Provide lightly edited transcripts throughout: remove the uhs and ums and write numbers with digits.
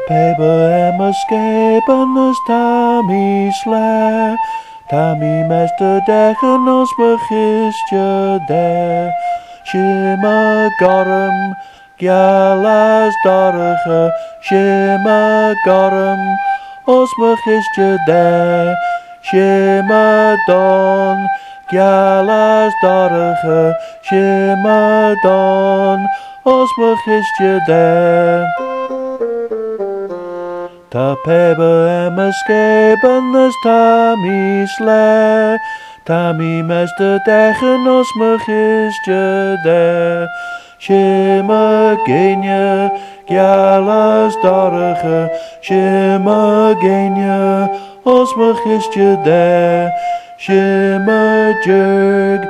pebe escapen as tami sle. Tami meste degen als begistje de. Shima garum, gyalas darge. Shima garum, als begistje de. Shima don, gyalas darge. Shima don, als begistje de. Ta pebe escapen as tami sle. Tami meste degen als begistje de. Shima genje, gyalas darge. Shima genje, als begistje de. Shima jurg,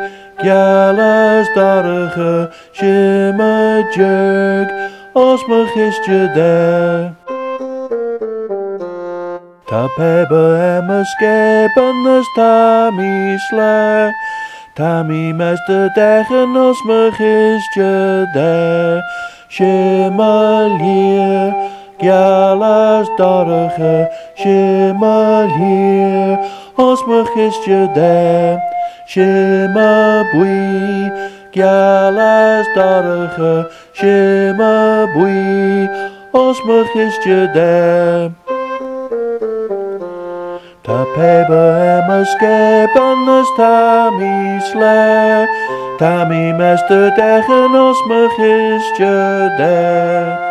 gyalas darge. Shima jurg, als begistje de. Ta pebe escapen as tami sle. Tami meste degen als begistje de. Shima lier, gyalas darge. Shima lier, als begistje de. Shima bui, gyalas darge. Shima bui, als begistje de. Ta pebe escapen as tami sle. Tami meste degen als begistje de.